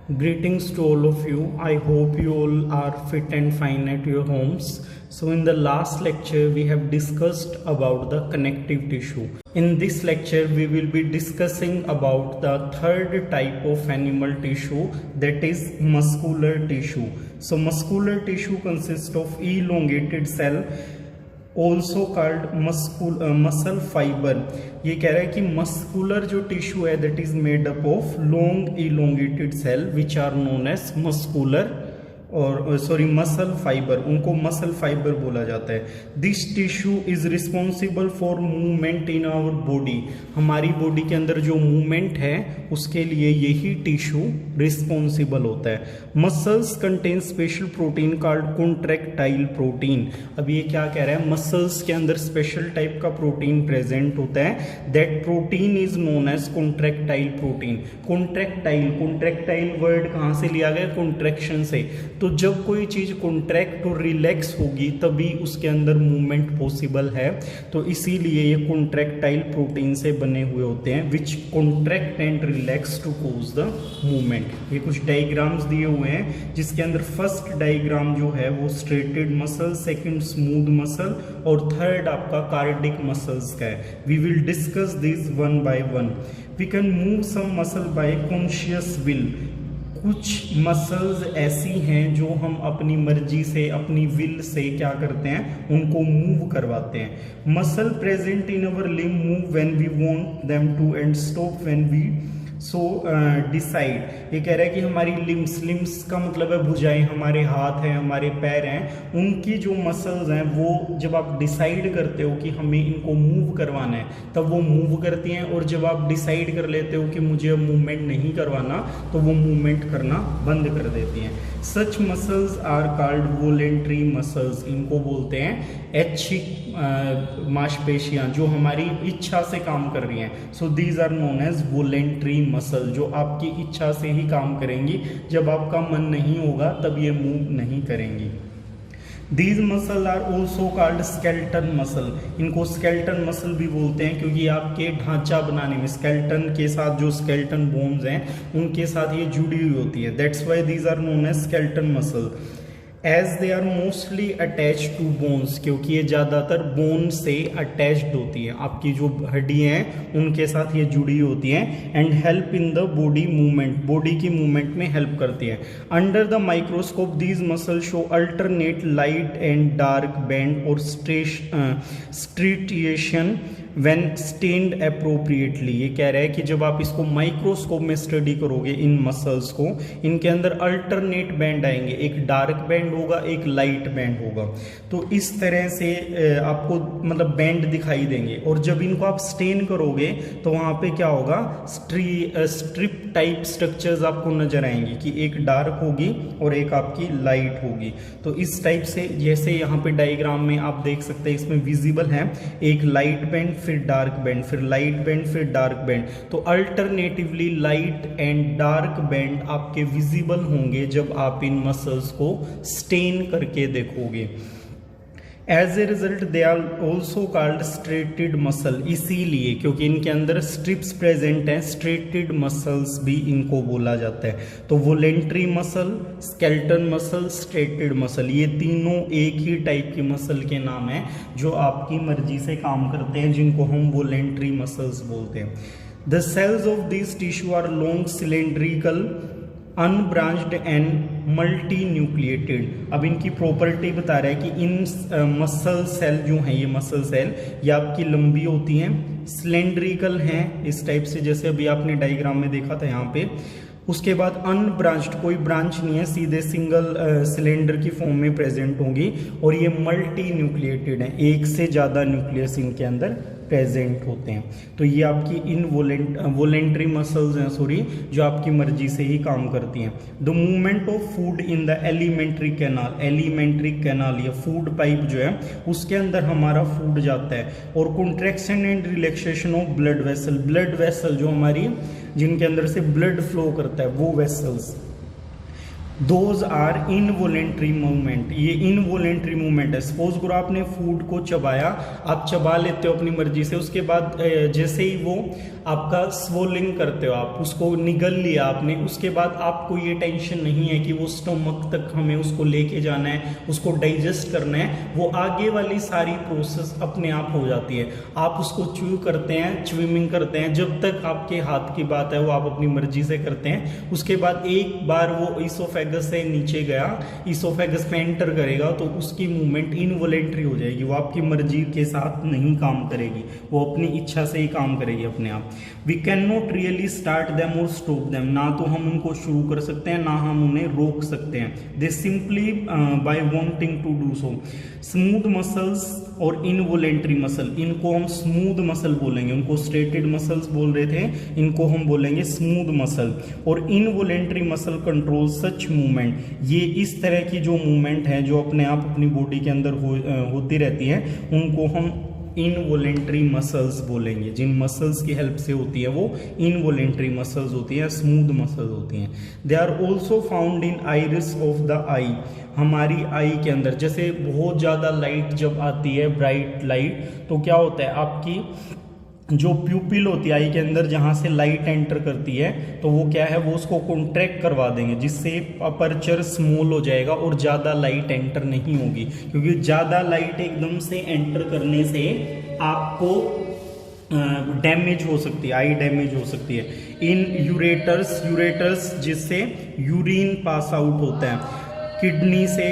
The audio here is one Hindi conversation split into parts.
Greetings to all of you. I hope you all are fit and fine at your homes. So in the last lecture we have discussed about the connective tissue. In this lecture we will be discussing about the third type of animal tissue, that is muscular tissue. So muscular tissue consists of elongated cell also called muscle fibre. ये कह रहा है कि मस्कुलर जो टिश्यू है that is made up of long elongated cell which are known as muscular और मसल फाइबर, उनको मसल फाइबर बोला जाता है। This tissue is responsible for movement in our body. हमारी बॉडी के अंदर जो मूवमेंट है उसके लिए यही टिश्यू रिस्पॉन्सिबल होता है। Muscles contain special protein called contractile protein. अब ये क्या कह रहा है, मसल्स के अंदर स्पेशल टाइप का प्रोटीन प्रेजेंट होता है, that protein is known as contractile protein. Contractile word कहाँ से लिया गया, कॉन्ट्रैक्शन से। तो जब कोई चीज कॉन्ट्रैक्ट और रिलैक्स होगी तभी उसके अंदर मूवमेंट पॉसिबल है, तो इसीलिए ये कॉन्ट्रैक्टाइल प्रोटीन से बने हुए होते हैं which contract and relax to cause the movement. ये कुछ डायग्राम्स दिए हुए हैं जिसके अंदर फर्स्ट डायग्राम जो है वो striated muscle, second smooth muscle और थर्ड आपका कार्डिक मसल्स का है। We will discuss this one by one. We can move some muscle by conscious will. कुछ मसल्स ऐसी हैं जो हम अपनी मर्जी से, अपनी विल से क्या करते हैं, उनको मूव करवाते हैं। Muscle present in our limb move when we want them to and stop when we decide. ये कह रहा है कि हमारी लिम्स का मतलब है भुजाएं, हमारे हाथ हैं, हमारे पैर हैं, उनकी जो मसल्स हैं वो जब आप डिसाइड करते हो कि हमें इनको मूव करवाना है तब वो मूव करती हैं, और जब आप डिसाइड कर लेते हो कि मुझे अब मूवमेंट नहीं करवाना तो वो मूवमेंट करना बंद कर देती हैं। Such muscles are called voluntary muscles. इनको बोलते हैं ऐच्छिक मांसपेशियां जो हमारी इच्छा से काम कर रही हैं। So these are known as voluntary muscle, जो आपकी इच्छा से ही काम करेंगी, जब आपका मन नहीं होगा तब ये मूव नहीं करेंगी। These muscle are also called skeleton muscle। इनको skeleton muscle भी बोलते हैं क्योंकि आपके ढांचा बनाने में skeleton के साथ जो skeleton bones हैं उनके साथ ये जुड़ी हुई होती है। That's why these are known as skeleton muscle। As they are mostly attach to bones, क्योंकि ये ज़्यादातर बोन से अटैच्ड होती है, आपकी जो हड्डियाँ हैं उनके साथ ये जुड़ी होती हैं। And help in the body movement, body की मूवमेंट में हेल्प करती है। Under the microscope these muscle show alternate light and dark band और स्ट्रीटिएशन व्हेन स्टेन्ड अप्रोप्रिएटली। ये कह रहा है कि जब आप इसको माइक्रोस्कोप में स्टडी करोगे इन मसल्स को, इनके अंदर अल्टरनेट बैंड आएंगे, एक डार्क बैंड होगा, एक लाइट बैंड होगा। तो इस तरह से आपको मतलब बैंड दिखाई देंगे, और जब इनको आप स्टेन करोगे तो वहाँ पे क्या होगा, स्ट्रिप टाइप स्ट्रक्चर्स आपको नजर आएंगी कि एक डार्क होगी और एक आपकी लाइट होगी। तो इस टाइप से, जैसे यहाँ पे डायग्राम में आप देख सकते हैं, इसमें विजिबल है एक लाइट बैंड, फिर डार्क बैंड, फिर लाइट बैंड, फिर डार्क बैंड। तो alternatively light and dark band आपके विजिबल होंगे जब आप इन मसल्स को स्टेन करके देखोगे। As a result they are also called striated muscle. इसीलिए क्योंकि इनके अंदर स्ट्रिप्स प्रेजेंट हैं, स्ट्रेटेड मसल्स भी इनको बोला जाता है। तो voluntary muscle, skeleton muscle, striated muscle, ये तीनों एक ही टाइप की मसल के नाम हैं जो आपकी मर्जी से काम करते हैं, जिनको हम वॉलेंट्री मसल्स बोलते हैं। The cells of this tissue are long cylindrical unbranched and multi nucleated. अब इनकी प्रॉपर्टी बता रहा है कि इन मसल सेल जो हैं, ये मसल सेल ये आपकी लंबी होती हैं, सिलेंड्रिकल हैं इस टाइप से, जैसे अभी आपने डायग्राम में देखा था यहाँ पे। उसके बाद अनब्रांच्ड, कोई ब्रांच नहीं है, सीधे सिंगल सिलेंडर की फॉर्म में प्रेजेंट होंगी, और ये मल्टी न्यूक्लिएटेड हैं, एक से ज़्यादा न्यूक्लियस इनके अंदर प्रेजेंट होते हैं। तो ये आपकी इन वॉलेंट्री मसल्स हैं, जो आपकी मर्जी से ही काम करती हैं। The movement of food in the alimentary canal, या फूड पाइप जो है उसके अंदर हमारा फूड जाता है, और contraction and relaxation of blood vessel जो हमारी, जिनके अंदर से ब्लड फ्लो करता है, वो vessels, those are involuntary movement. ये इनवॉलेंट्री मूवमेंट है। सपोज करो आपने फूड को चबाया, आप चबा लेते हो अपनी मर्जी से, उसके बाद जैसे ही वो आपका स्वोलिंग करते हो, आप उसको निगल लिया आपने, उसके बाद आपको ये टेंशन नहीं है कि वो स्टोमक तक हमें उसको लेके जाना है, उसको डाइजेस्ट करना है, वो आगे वाली सारी प्रोसेस अपने आप हो जाती है। आप उसको च्यू करते हैं, च्विमिंग करते हैं, जब तक आपके हाथ की बात है वो आप अपनी मर्जी से करते हैं। उसके बाद एक बार वो ईसोफेगस से नीचे गया, ईसोफेगस पे एंटर करेगा तो उसकी मूवमेंट इनवॉलेंट्री हो जाएगी, वो आपकी मर्जी के साथ नहीं काम करेगी, वो अपनी इच्छा से ही काम करेगी अपने आप। We can not really start them or stop them, ना तो हम उनको शुरू कर सकते हैं ना हम उन्हें रोक सकते हैं। They simply by wanting to do so. Smooth muscles और इनवॉलेंट्री मसल, इनको हम स्मूथ मसल बोलेंगे, उनको स्ट्रेटेड मसल्स बोल रहे थे, इनको हम बोलेंगे स्मूथ मसल। और इनवॉलेंट्री मसल कंट्रोल सच मूवमेंट, ये इस तरह की जो मूवमेंट है जो अपने आप अपनी बॉडी के अंदर होती रहती है, उनको हम इनवॉलेंट्री मसल्स बोलेंगे। जिन मसल्स की हेल्प से होती है वो इनवॉलेंट्री मसल्स होती हैं, स्मूथ मसल्स होती हैं। They are also found in iris of the eye, हमारी आई के अंदर। जैसे बहुत ज़्यादा लाइट जब आती है, ब्राइट लाइट, तो क्या होता है आपकी जो प्यूपिल होती है आई के अंदर, जहाँ से लाइट एंटर करती है, तो वो क्या है, वो उसको कॉन्ट्रैक्ट करवा देंगे, जिससे अपर्चर स्मॉल हो जाएगा और ज़्यादा लाइट एंटर नहीं होगी। क्योंकि ज़्यादा लाइट एकदम से एंटर करने से आपको डैमेज हो सकती है, आई डैमेज हो सकती है। इन यूरेटर्स जिससे यूरिन पास आउट होता है, किडनी से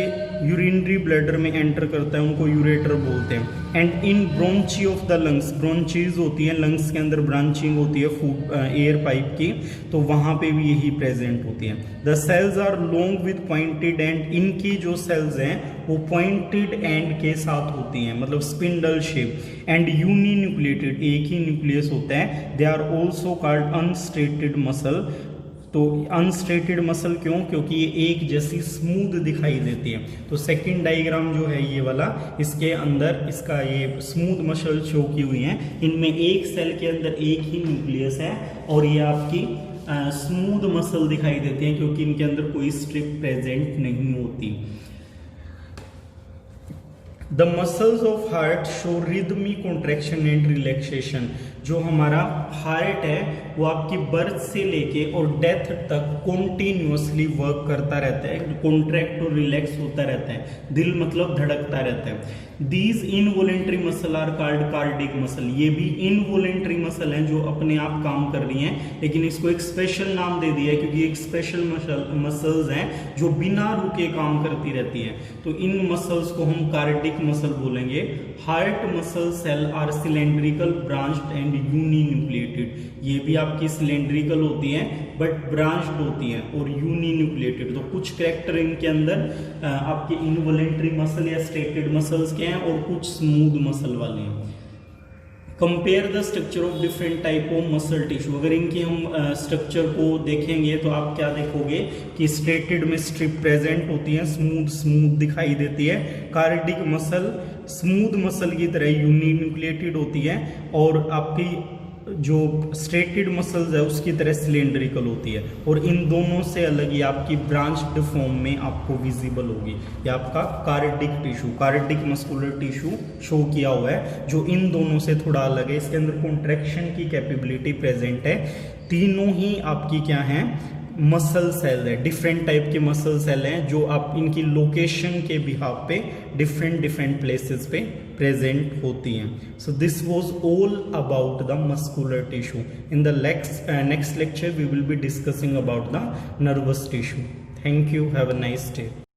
यूरिनरी ब्लैडर में एंटर करता है, उनको यूरेटर बोलते हैं। And in bronchi of the lungs, bronchies होती है लंग्स के अंदर, ब्रांचिंग होती है फूड एयर पाइप की, तो वहाँ पे भी यही प्रेजेंट होती है। The cells are long with pointed end, इनकी जो सेल्स हैं वो पॉइंटेड एंड के साथ होती हैं, मतलब spindle shape. And uni nucleated, एक ही न्यूक्लियस होता है। They are also called unstriated muscle. तो अनस्ट्रेटेड मसल क्यों? क्योंकि ये एक जैसी स्मूथ दिखाई देती है। तो सेकंड डायग्राम जो है ये वाला, इसके अंदर इसका ये स्मूथ मसल शो की हुई है। इनमें एक सेल के अंदर एक ही न्यूक्लियस है और ये आपकी स्मूथ मसल दिखाई देती है क्योंकि इनके अंदर कोई स्ट्रिप प्रेजेंट नहीं होती। The muscles of heart show rhythmic contraction and relaxation. जो हमारा हार्ट है वो आपकी बर्थ से लेके और डेथ तक कॉन्टिन्यूसली वर्क करता रहता है, कॉन्ट्रैक्ट और रिलैक्स होता रहता है, दिल मतलब धड़कता रहता है। These involuntary muscle are called cardiac muscle. ये भी इनवॉलेंट्री मसल हैं जो अपने आप काम कर रही हैं, लेकिन इसको एक स्पेशल नाम दे दिया है क्योंकि एक स्पेशल मसल्स हैं जो बिना रुके काम करती रहती हैं। तो इन मसल्स को हम कार्डिक मसल बोलेंगे। Heart muscle cell are cylindrical, branched and uni nucleated. ये भी आपकी सिलेंड्रिकल होती हैं बट ब्रांच्ड होती हैं और यूनी न्यूक्लिएटेड। तो कुछ कैरेक्टर इनके अंदर आपके इनवॉलेंट्री मसल या स्ट्रेटेड मसल्स के हैं और कुछ स्मूथ मसल वाले हैं। Compare the structure of different type of muscle tissue. अगर इनकी हम स्ट्रक्चर को देखेंगे तो आप क्या देखोगे कि स्ट्रेटेड में स्ट्रिप प्रेजेंट होती है, स्मूथ दिखाई देती है। कार्डिक मसल स्मूथ मसल की तरह यूनी न्यूक्लिएटेड होती है और आपकी जो स्ट्रेटेड मसल्स है उसकी तरह सिलेंड्रिकल होती है। और इन दोनों से अलग ये आपकी ब्रांच्ड फॉर्म में आपको विजिबल होगी। ये आपका cardiac tissue, cardiac muscular tissue show किया हुआ है जो इन दोनों से थोड़ा अलग है। इसके अंदर कॉन्ट्रैक्शन की कैपेबिलिटी प्रेजेंट है। तीनों ही आपकी क्या है, मसल सेल है, डिफरेंट टाइप के मसल सेल हैं जो आप इनकी लोकेशन के बिहाफ पे डिफरेंट प्लेसेस पे प्रेजेंट होती हैं। So this was all about the muscular tissue. In the next lecture we will be discussing about the nervous tissue. Thank you, have a nice day.